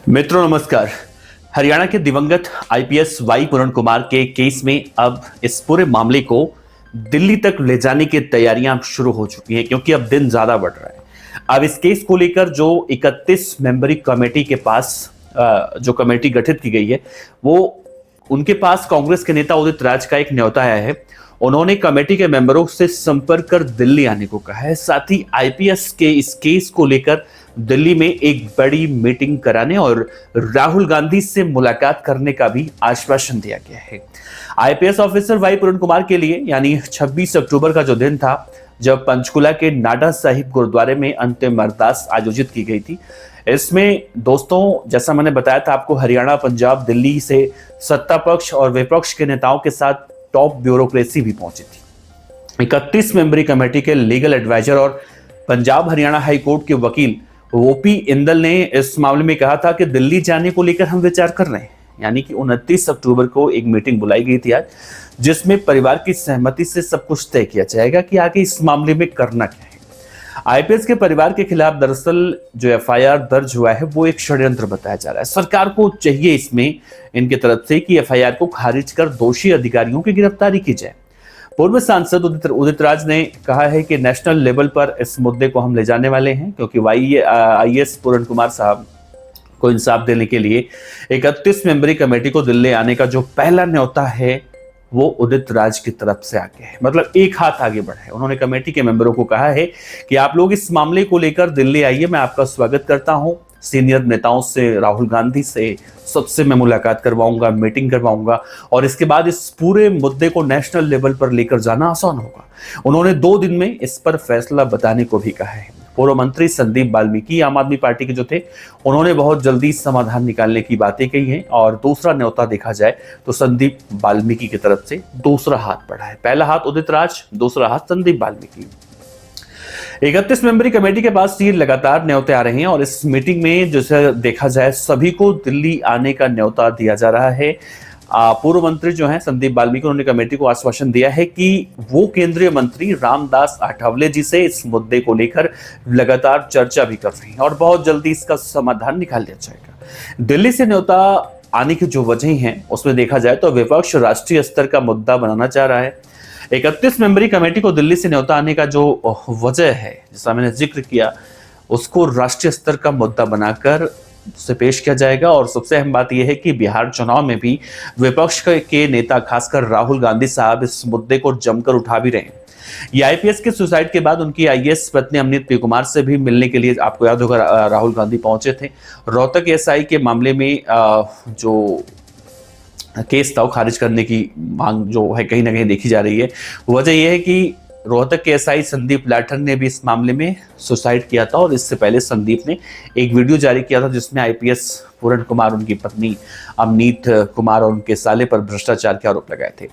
मित्रों नमस्कार। हरियाणा के दिवंगत आईपीएस वाई पूरण कुमार के केस में अब इस पूरे मामले को दिल्ली तक ले जाने की तैयारियां शुरू हो चुकी हैं, क्योंकि अब दिन ज्यादा बढ़ रहा है। अब इस केस को लेकर जो 31 मेंबरी कमेटी के पास जो कमेटी गठित की गई है, वो उनके पास कांग्रेस के नेता उदित राज का एक न्योता आया है। उन्होंने कमेटी के मेंबरों से संपर्क कर दिल्ली आने को कहा है। साथ ही आईपीएस के इस केस को लेकर दिल्ली में एक बड़ी मीटिंग कराने और राहुल गांधी से मुलाकात करने का भी आश्वासन दिया गया है। आईपीएस ऑफिसर वाई पूरण कुमार के लिए यानी 26 अक्टूबर का जो दिन था, जब पंचकुला के नाडा साहिब गुरुद्वारे में अंतिम अरदास आयोजित की गई थी, इसमें दोस्तों जैसा मैंने बताया था आपको, हरियाणा, पंजाब, दिल्ली से सत्ता पक्ष और विपक्ष के नेताओं के साथ टॉप ब्यूरोक्रेसी भी पहुंची थी। 31 मेंबरी कमेटी के लीगल एडवाइजर और पंजाब हरियाणा हाई कोर्ट के वकील ओपी इंदल ने इस मामले में कहा था कि दिल्ली जाने को लेकर हम विचार कर रहे हैं। यानी कि 29 अक्टूबर को एक मीटिंग बुलाई गई थी आज, जिसमें परिवार की सहमति से सब कुछ तय किया जाएगा कि आगे इस मामले में करना क्या है। आईपीएस के परिवार के खिलाफ दरअसल जो एफआईआर दर्ज हुआ है, वो एक षड्यंत्र बताया जा रहा है। सरकार को चाहिए इसमें इनके तरफ से कि एफआईआर को खारिज कर दोषी अधिकारियों की गिरफ्तारी की जाए। पूर्व सांसद उदित राज ने कहा है कि नेशनल लेवल पर इस मुद्दे को हम ले जाने वाले हैं, क्योंकि आईएएस पूरण कुमार साहब को इंसाफ देने के लिए 31 मेंबरी कमेटी को दिल्ली आने का जो पहला न्योता है, वो उदित राज की तरफ से आगे है। मतलब एक हाथ आगे बढ़ा है। उन्होंने कमेटी के मेंबरों को कहा है कि आप लोग इस मामले को लेकर दिल्ली आइए, मैं आपका स्वागत करता हूं। सीनियर नेताओं से, राहुल गांधी से, सबसे मैं मुलाकात करवाऊंगा, मीटिंग करवाऊंगा, और इसके बाद इस पूरे मुद्दे को नेशनल लेवल पर लेकर जाना आसान होगा। उन्होंने 2 दिन में इस पर फैसला बताने को भी कहा है। पूर्व मंत्री संदीप बाल्मीकि आम आदमी पार्टी के जो थे, उन्होंने बहुत जल्दी समाधान निकालने की बातें कही हैं। और दूसरा न्योता देखा जाए तो संदीप बाल्मीकि की तरफ से दूसरा हाथ बढ़ा है। पहला हाथ उदित राज, दूसरा हाथ संदीप बाल्मीकि। 31 मेंबरी कमेटी के पास ये लगातार न्योते आ रहे हैं और इस मीटिंग में जैसे देखा जाए, सभी को दिल्ली आने का न्योता दिया जा रहा है। पूर्व मंत्री जो हैं संदीप बाल्मीकि, उन्होंने कमेटी को आश्वासन दिया है कि वो केंद्रीय मंत्री रामदास आठवले जी से इस मुद्दे को लेकर लगातार चर्चा भी कर रहे हैं और बहुत जल्दी इसका समाधान निकाल लिया जाएगा। दिल्ली से न्योता आने की जो वजह हैं, उसमें देखा जाए तो विपक्ष राष्ट्रीय स्तर का मुद्दा बनाना चाह रहा है। 31 मेंबरी कमेटी को दिल्ली से न्योता आने का जो वजह है, जैसा मैंने जिक्र किया, उसको राष्ट्रीय स्तर का मुद्दा बनाकर से पेश किया जाएगा। और सबसे अहम बात यह है कि बिहार चुनाव में भी विपक्ष के नेता, खासकर राहुल गांधी साहब, इस मुद्दे को जमकर उठा भी रहे हैं। ये आईपीएस के सुसाइड के बाद उनकी आईएएस पत्नी अमनीत पी कुमार से भी मिलने के लिए, आपको याद होगा, राहुल गांधी पहुंचे थे। रोहतक एसआई के मामले में जो केस था वो खारिज करने की मांग जो है कहीं ना कहीं देखी जा रही है। वजह यह है कि रोहतक के एसआई संदीप लाठर ने भी इस मामले में सुसाइड किया था और इससे पहले संदीप ने एक वीडियो जारी किया था, जिसमें आईपीएस पूरण कुमार, उनकी पत्नी अमनीत कुमार और उनके साले पर भ्रष्टाचार के आरोप लगाए थे।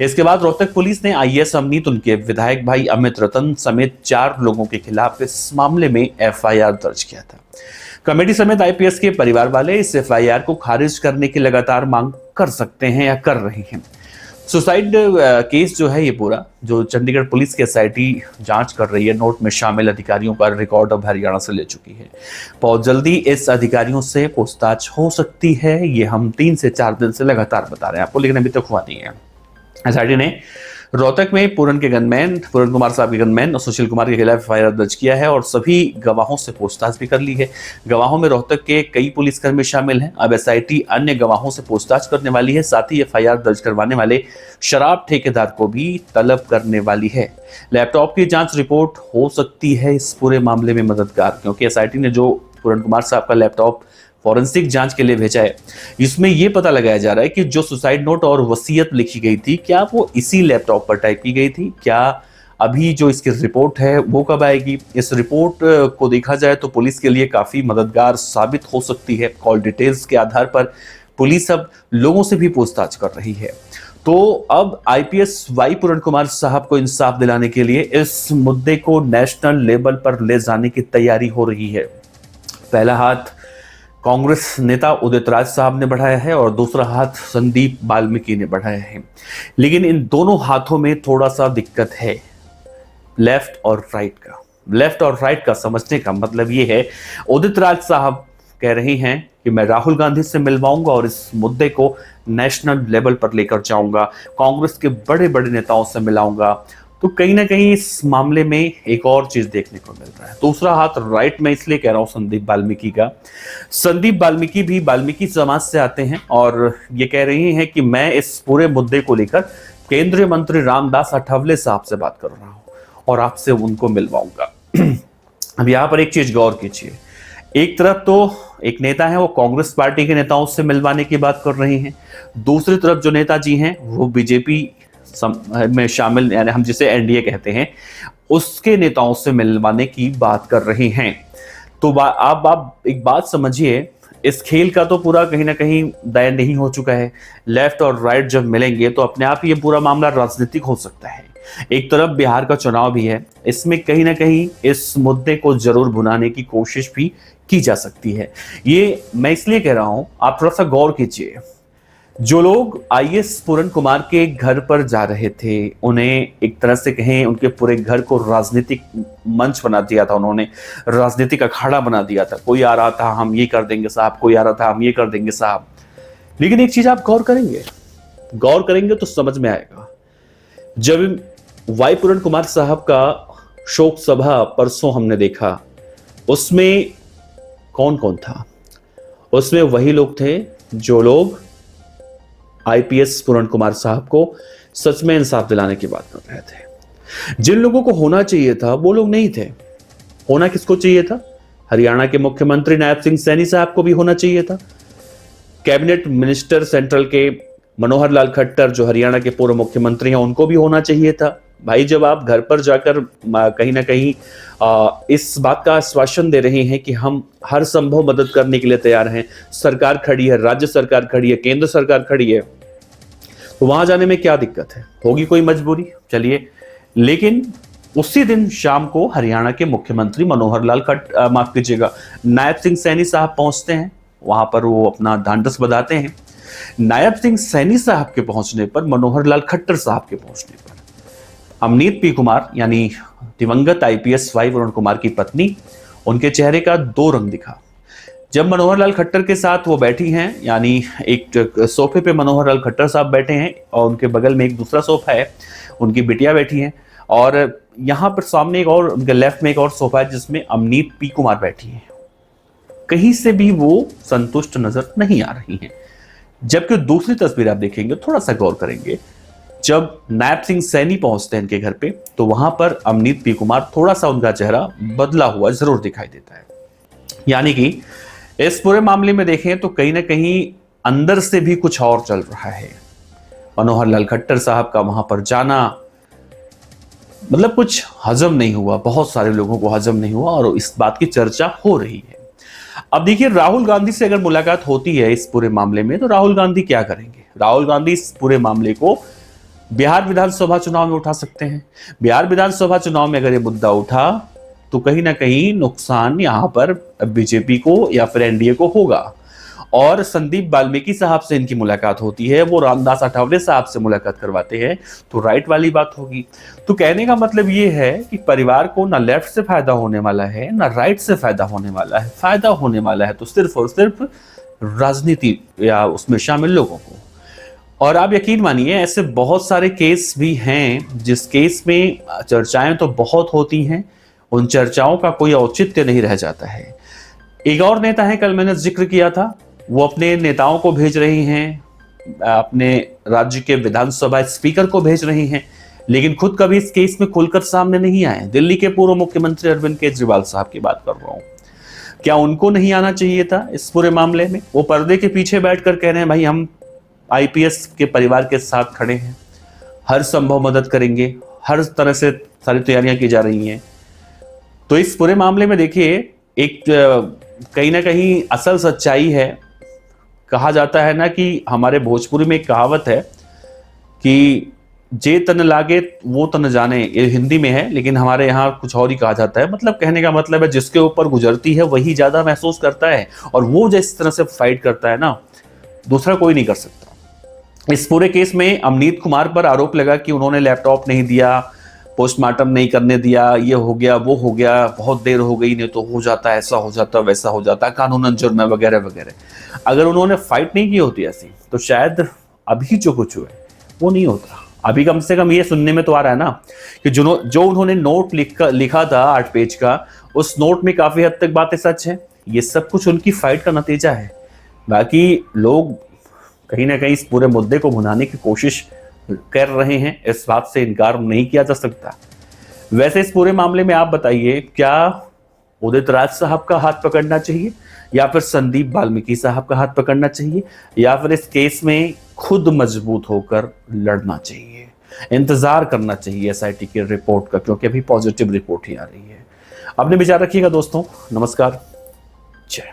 इसके बाद रोहतक पुलिस ने आईएएस अमनीत, उनके विधायक भाई अमित रतन समेत 4 लोगों के खिलाफ इस मामले में एफआईआर दर्ज किया था। कमेटी समेत आईपीएस के परिवार वाले इस एफआईआर को खारिज करने की लगातार मांग कर सकते हैं या कर रहे हैं। सुसाइड केस जो है, ये पूरा जो चंडीगढ़ पुलिस की एसआईटी जांच कर रही है, नोट में शामिल अधिकारियों का रिकॉर्ड अब हरियाणा से ले चुकी है। बहुत जल्दी इस अधिकारियों से पूछताछ हो सकती है, ये हम 3 से 4 दिन से लगातार बता रहे हैं आपको, लेकिन अभी तक हुआ नहीं है। एसआईटी ने रोहतक में पूरण कुमार साहब के गनमैन और सुशील कुमार के खिलाफ एफआईआर दर्ज किया है और सभी गवाहों से पूछताछ भी कर ली है। गवाहों में रोहतक के कई पुलिसकर्मी शामिल हैं। अब एसआईटी अन्य गवाहों से पूछताछ करने वाली है। साथ ही एफआईआर दर्ज करवाने वाले शराब ठेकेदार को भी तलब करने वाली है। लैपटॉप की जांच रिपोर्ट हो सकती है इस पूरे मामले में मददगार, क्योंकि एसआईटी ने जो पूरण कुमार साहब का लैपटॉप फॉरेंसिक जांच के लिए भेजा है, इसमें यह पता लगाया जा रहा है कि जो सुसाइड नोट और वसीयत लिखी गई थी, क्या वो इसी लैपटॉप पर टाइप की गई थी। क्या अभी जो इसकी रिपोर्ट है वो कब आएगी? इस रिपोर्ट को देखा जाए तो पुलिस के लिए काफी मददगार साबित हो सकती है। कॉल डिटेल्स के आधार पर पुलिस अब लोगों से भी पूछताछ कर रही है। तो अब आईपीएस वाई पूरण कुमार साहब को इंसाफ दिलाने के लिए इस मुद्दे को नेशनल लेवल पर ले जाने की तैयारी हो रही है। पहला हाथ कांग्रेस नेता उदित राज साहब ने बढ़ाया है और दूसरा हाथ संदीप बाल्मीकि ने बढ़ाया है। लेकिन इन दोनों हाथों में थोड़ा सा दिक्कत है, लेफ्ट और राइट का। लेफ्ट और राइट का समझने का मतलब ये है, उदित राज साहब कह रही हैं कि मैं राहुल गांधी से मिलवाऊंगा और इस मुद्दे को नेशनल लेवल पर लेकर जाऊंगा, कांग्रेस के बड़े बड़े नेताओं से मिलाऊंगा। तो कहीं ना कहीं इस मामले में एक और चीज देखने को मिल रहा है। दूसरा हाथ राइट में इसलिए कह रहा हूं संदीप वाल्मीकि का। संदीप वाल्मीकि भी वाल्मीकि समाज से आते हैं और ये कह रही हैं कि मैं इस पूरे मुद्दे को लेकर केंद्रीय मंत्री रामदास अठावले साहब से बात कर रहा हूं और आपसे उनको मिलवाऊंगा। अब यहां पर एक चीज गौर कीजिए, एक तरफ तो एक नेता है वो कांग्रेस पार्टी के नेताओं से मिलवाने की बात कर रहे हैं, दूसरी तरफ जो नेताजी हैं वो बीजेपी में शामिल, यानी हम जिसे एनडीए कहते हैं, उसके नेताओं से मिलवाने की बात कर रहे हैं। तो आप एक बात समझिए, इस खेल का तो पूरा कहीं ना कहीं दायरा नहीं हो चुका है। लेफ्ट और राइट जब मिलेंगे तो अपने आप ही ये पूरा मामला राजनीतिक हो सकता है। एक तरफ बिहार का चुनाव भी है, इसमें कहीं ना कहीं इस मुद्दे को जरूर भुनाने की कोशिश भी की जा सकती है। ये मैं इसलिए कह रहा हूं, आप थोड़ा सा गौर कीजिए। जो लोग आईएएस पूरन कुमार के घर पर जा रहे थे, उन्हें एक तरह से कहें उनके पूरे घर को राजनीतिक मंच बना दिया था, उन्होंने राजनीतिक अखाड़ा बना दिया था। कोई आ रहा था हम ये कर देंगे साहब, कोई आ रहा था हम ये कर देंगे साहब। लेकिन एक चीज आप गौर करेंगे तो समझ में आएगा। जब वाई पूरन कुमार साहब का शोक सभा परसों हमने देखा, उसमें कौन कौन था? उसमें वही लोग थे जो लोग आईपीएस पूरन कुमार साहब को सच में इंसाफ दिलाने की बात कर रहे थे। जिन लोगों को होना चाहिए था वो लोग नहीं थे। होना किसको चाहिए था? हरियाणा के मुख्यमंत्री नायब सिंह सैनी साहब को भी होना चाहिए था। कैबिनेट मिनिस्टर सेंट्रल के मनोहर लाल खट्टर जो हरियाणा के पूर्व मुख्यमंत्री हैं, उनको भी होना चाहिए था। भाई, जब आप घर पर जाकर कहीं ना कहीं इस बात का आश्वासन दे रहे हैं कि हम हर संभव मदद करने के लिए तैयार हैं, सरकार खड़ी है, राज्य सरकार खड़ी है, केंद्र सरकार खड़ी है, तो वहां जाने में क्या दिक्कत है? होगी कोई मजबूरी, चलिए। लेकिन उसी दिन शाम को हरियाणा के मुख्यमंत्री मनोहर लाल नायब सिंह सैनी साहब पहुंचते हैं। वहां पर वो अपना ढांढस बधाते हैं। नायब सिंह सैनी साहब के पहुंचने पर, मनोहर लाल खट्टर साहब के पहुंचने पर, अमनीत पी कुमार यानी दिवंगत आईपीएस वाई पूरन कुमार की पत्नी, उनके चेहरे का दो रंग दिखा। जब मनोहर लाल खट्टर के साथ वो बैठी हैं, यानी एक सोफे पे मनोहर लाल खट्टर साहब बैठे हैं और उनके बगल में एक दूसरा सोफा है, उनकी बिटिया बैठी हैं, और यहाँ पर सामने एक और, उनके लेफ्ट में एक और सोफा है जिसमें अमनीत पी कुमार बैठी हैं। कहीं से भी वो संतुष्ट नजर नहीं आ रही हैं। जबकि दूसरी तस्वीर आप देखेंगे, थोड़ा सा गौर करेंगे, जब नायब सिंह सैनी पहुंचते हैं इनके घर पे, तो वहां पर अमनीत पी कुमार, थोड़ा सा उनका चेहरा बदला हुआ जरूर दिखाई देता है। यानी कि इस पूरे मामले में देखें तो कहीं ना कहीं अंदर से भी कुछ और चल रहा है। मनोहर लाल खट्टर साहब का वहां पर जाना, मतलब कुछ हजम नहीं हुआ, बहुत सारे लोगों को हजम नहीं हुआ और इस बात की चर्चा हो रही है। अब देखिए, राहुल गांधी से अगर मुलाकात होती है इस पूरे मामले में, तो राहुल गांधी क्या करेंगे? राहुल गांधी इस पूरे मामले को बिहार विधानसभा चुनाव में उठा सकते हैं। बिहार विधानसभा चुनाव में अगर ये मुद्दा उठा तो कहीं ना कहीं नुकसान यहां पर बीजेपी को या फिर एनडीए को होगा। और संदीप वाल्मीकि साहब से इनकी मुलाकात होती है, वो रामदास अठावले साहब से मुलाकात करवाते हैं, तो राइट वाली बात होगी। तो कहने का मतलब ये है कि परिवार को ना लेफ्ट से फायदा होने वाला है, ना राइट से फायदा होने वाला है। फायदा होने वाला है तो सिर्फ और सिर्फ राजनीति या उसमें शामिल लोगों को। और आप यकीन मानिए, ऐसे बहुत सारे केस भी हैं जिस केस में चर्चाएं तो बहुत होती हैं, उन चर्चाओं का कोई औचित्य नहीं रह जाता है। एक और नेता है, कल मैंने जिक्र किया था, वो अपने नेताओं को भेज रही हैं, अपने राज्य के विधानसभा स्पीकर को भेज रही हैं, लेकिन खुद कभी इस केस में खुलकर सामने नहीं आए। दिल्ली के पूर्व मुख्यमंत्री अरविंद केजरीवाल साहब की बात कर रहा हूं। क्या उनको नहीं आना चाहिए था इस पूरे मामले में? वो पर्दे के पीछे बैठकर कह रहे हैं भाई हम आईपीएस के परिवार के साथ खड़े हैं, हर संभव मदद करेंगे, हर तरह से सारी तैयारियां की जा रही हैं। तो इस पूरे मामले में देखिए, एक कहीं ना कहीं असल सच्चाई है। कहा जाता है ना कि हमारे भोजपुरी में एक कहावत है कि जे तन लागे वो तन जाने, ये हिंदी में है, लेकिन हमारे यहाँ कुछ और ही कहा जाता है। मतलब कहने का मतलब है जिसके ऊपर गुजरती है वही ज्यादा महसूस करता है, और वो जिस तरह से फाइट करता है ना, दूसरा कोई नहीं कर सकता। इस पूरे केस में अमनीत कुमार पर आरोप लगा कि उन्होंने लैपटॉप नहीं दिया, पोस्टमार्टम नहीं करने दिया, ये हो गया, वो हो गया, बहुत देर हो गई, नहीं तो हो जाता, ऐसा हो जाता, वैसा हो जाता, कानूनन जुर्म है वगैरह वगैरह। अगर उन्होंने फाइट नहीं की होती ऐसी, तो शायद अभी जो कुछ हुआ है वो नहीं होता। अभी कम से कम ये सुनने में तो आ रहा है ना कि जो उन्होंने नोट लिखा था 8 पेज का, उस नोट में काफी हद तक बातें सच है। ये सब कुछ उनकी फाइट का नतीजा है। बाकी लोग कहीं ना कहीं इस पूरे मुद्दे को भुनाने की कोशिश कर रहे हैं, इस बात से इनकार नहीं किया जा सकता। वैसे इस पूरे मामले में आप बताइए, क्या उदित राज साहब का हाथ पकड़ना चाहिए, या फिर संदीप वाल्मीकि साहब का हाथ पकड़ना चाहिए, या फिर इस केस में खुद मजबूत होकर लड़ना चाहिए, इंतजार करना चाहिए एसआईटी की रिपोर्ट का, क्योंकि अभी पॉजिटिव रिपोर्ट ही आ रही है। अपने विचार रखिएगा दोस्तों। नमस्कार, जय।